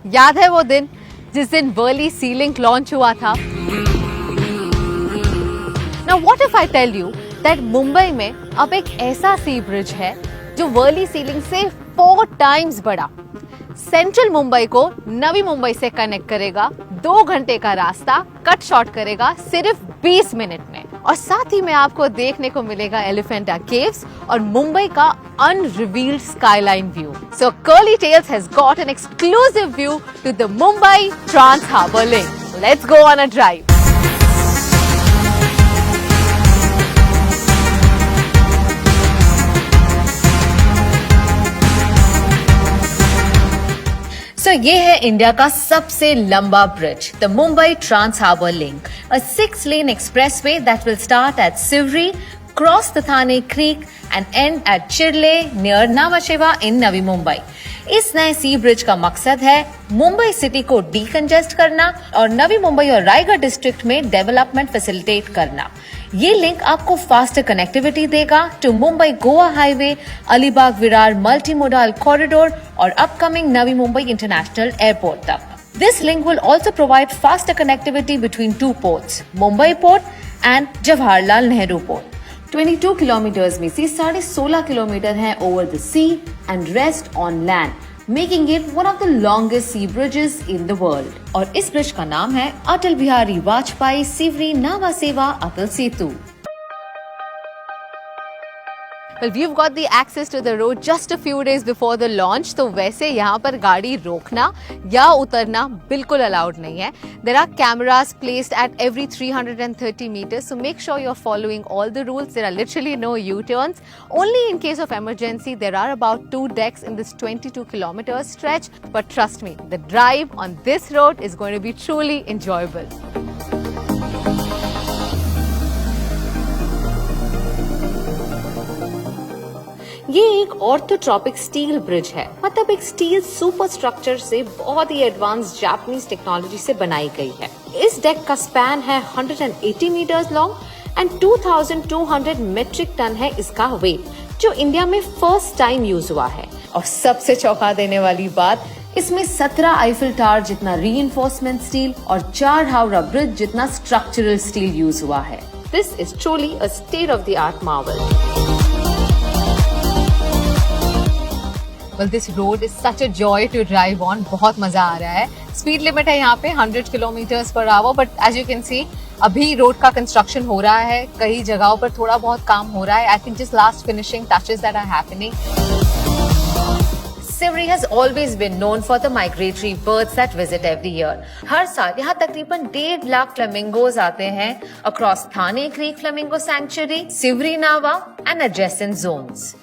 याद है वो दिन जिस दिन वर्ली सी लिंक लॉन्च हुआ था? Now what if I tell you that Mumbai में अब एक ऐसा सी ब्रिज है जो वर्ली सी लिंक से 4 टाइम्स बड़ा, सेंट्रल मुंबई को नवी मुंबई से कनेक्ट करेगा, 2 घंटे का रास्ता कट शॉर्ट करेगा सिर्फ 20 मिनट में, और साथ ही में आपको देखने को मिलेगा एलिफेंटा केव्स और मुंबई का unrevealed skyline view. So Curly Tales has got an exclusive view to the Mumbai trans harbour link. Let's go on a drive. So, ये है इंडिया का सबसे लंबा ब्रिज, the Mumbai trans harbour link, a 6-lane expressway that will start at Sivri, cross the Thane Creek and end at Chirle near Nhava Sheva in Navi Mumbai. इस नए सी bridge का मकसद है मुंबई सिटी को डीकंजेस्ट करना और नवी मुंबई और रायगढ़ डिस्ट्रिक्ट में डेवलपमेंट फैसिलिटेट करना. ये लिंक आपको फास्टर कनेक्टिविटी देगा to Mumbai Goa highway, Alibag Virar multi modal corridor और upcoming Navi Mumbai international airport तक. This link will also provide faster connectivity between 2 ports, Mumbai Port and Jawaharlal Nehru Port. 22 kilometre में से 16.5 किलोमीटर है over the sea and rest on land, making it one of the longest sea bridges in the world. और इस bridge का नाम है अटल बिहारी वाजपेयी सिवरी नावा सेवा Atal Setu. Well, we've got the access to the road just a few days before the launch, तो वैसे यहाँ पर गाड़ी रोकना या उतरना बिल्कुल अलाउड नहीं है. There are cameras placed at every 330 meters, so make sure you're following all the rules. There are literally no U-turns. Only in case of emergency, there are about 2 decks in this 22 kilometer stretch. But trust me, the drive on this road is going to be truly enjoyable. ये एक orthotropic steel bridge है, मतलब एक steel super structure से बहुत ही advance Japanese technology से बनाई गई है. इस डेक का स्पैन है 180 metres long and 2200 metric tonne है इसका वेट, जो इंडिया में फर्स्ट टाइम यूज हुआ है. और सबसे चौंका देने वाली बात, इसमें 17 आईफिल टावर जितना रीइंफोर्समेंट स्टील और 4 हावड़ा ब्रिज जितना स्ट्रक्चरल स्टील यूज हुआ है. This is truly a state of the art Marvel. Well, this road is such a joy to drive on. बहुत मजा आ रहा है. स्पीड लिमिट है यहाँ पे 100 किलोमीटर्स पर hour, but as you can see अभी रोड का कंस्ट्रक्शन हो रहा है, कई जगहों पर थोड़ा बहुत काम हो रहा है. I think just last finishing touches that are happening. Sivri has always been known for the migratory birds that visit every year. हर साल यहाँ तकरीबन 1.5 लाख फ्लेमिंगोज आते हैं across Thane Creek Flamingo Sanctuary, Sivri Nava and adjacent zones.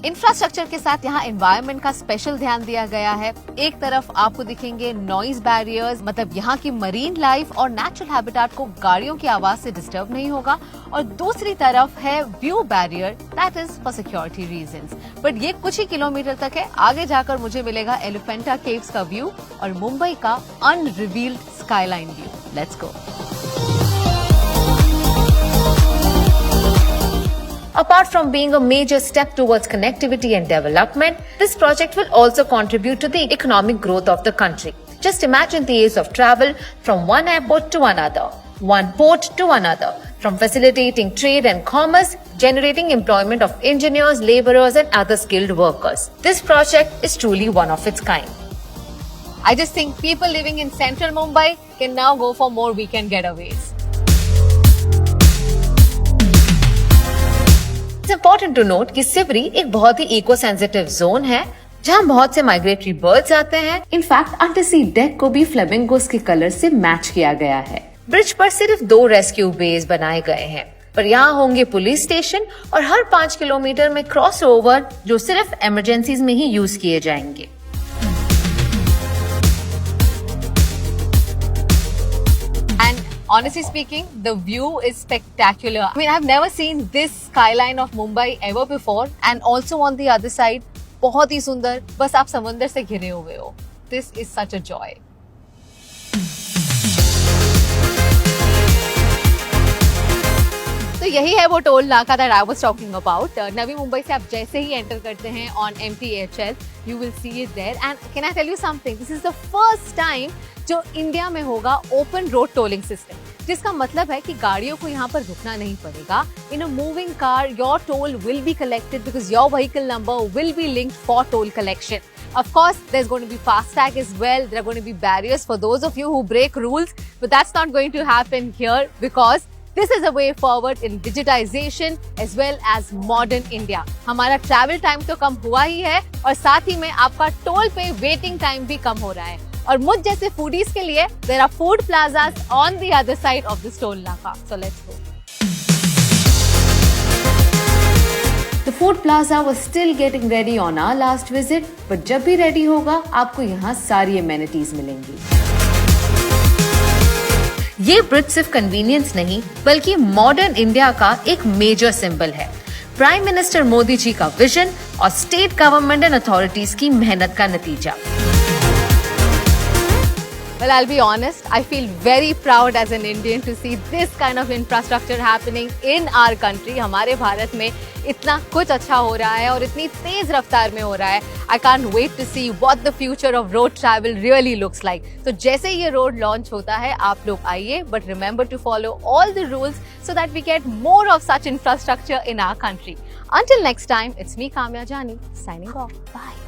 Infrastructure के साथ यहाँ environment का special ध्यान दिया गया है. एक तरफ आपको दिखेंगे नॉइज बैरियर्स, मतलब यहाँ की मरीन लाइफ और नेचुरल हैबिटेट को गाड़ियों की आवाज से डिस्टर्ब नहीं होगा, और दूसरी तरफ है view barrier, that is for security reasons. But ये कुछ ही किलोमीटर तक है. आगे जाकर मुझे मिलेगा एलिफेंटा केव्स का व्यू और मुंबई का unrevealed skyline view. Let's go. Apart from being a major step towards connectivity and development, this project will also contribute to the economic growth of the country. Just imagine the ease of travel from one airport to another, one port to another, from facilitating trade and commerce, generating employment of engineers, laborers and other skilled workers. This project is truly one of its kind. I just think people living in central Mumbai can now go for more weekend getaways. It's important to note कि सिवरी एक बहुत ही eco sensitive zone है जहाँ बहुत से migratory birds आते हैं. In fact under C DAC को भी फ्लेमिंगोस के कलर से मैच किया गया है. ब्रिज पर सिर्फ 2 रेस्क्यू बेस बनाए गए हैं, पर यहाँ होंगे पुलिस स्टेशन और हर 5 किलोमीटर में क्रॉस ओवर जो सिर्फ इमरजेंसीज में ही यूज किए जाएंगे. Honestly speaking, the view is spectacular. I mean, I've never seen this skyline of Mumbai ever before, and also on the other side, बहुत ही सुंदर. बस आप समुंदर से घिरे हुए हो. This is such a joy. तो यही है वो टोल नाका that I was talking about. Navi Mumbai से आप जैसे ही एंटर करते हैं on MTHL you will see it there and can I tell you something, this is the first time जो इंडिया में होगा ओपन रोड टोलिंग सिस्टम, जिसका मतलब है कि गाड़ियों को यहाँ पर रुकना नहीं पड़ेगा। In a moving car your toll will be collected because your vehicle number will be linked for toll collection. Of course, there's going to be FASTag as well. There are going to be barriers for those of you who break rules, but that's not going to happen here because this is a way forward in digitization as well as modern India. हमारा travel time तो कम हुआ ही है और साथ ही में आपका toll पे waiting time भी कम हो रहा है. और मुझ जैसे foodies के लिए there are food plazas on the other side of this toll naka. So let's go. The food plaza was still getting ready on our last visit, but जब भी ready होगा आपको यहाँ सारी amenities मिलेंगी. ये ब्रिज सिर्फ कन्वीनियंस नहीं बल्कि मॉडर्न इंडिया का एक मेजर सिंबल है. प्राइम मिनिस्टर मोदी जी का विजन और स्टेट गवर्नमेंट एंड अथॉरिटीज की मेहनत का नतीजा. Well, I'll be honest, I feel very proud as an Indian to see this kind of infrastructure happening in our country. हमारे भारत में इतना कुछ अच्छा हो रहा है और इतनी तेज रफ्तार में हो रहा है. I can't wait to see what the future of road travel really looks like. तो जैसे ये रोड लॉन्च होता है आप लोग आइए, but remember to follow all the rules so that we get more of such infrastructure in our country. Until next time, it's me Kamya Jani signing off. Bye.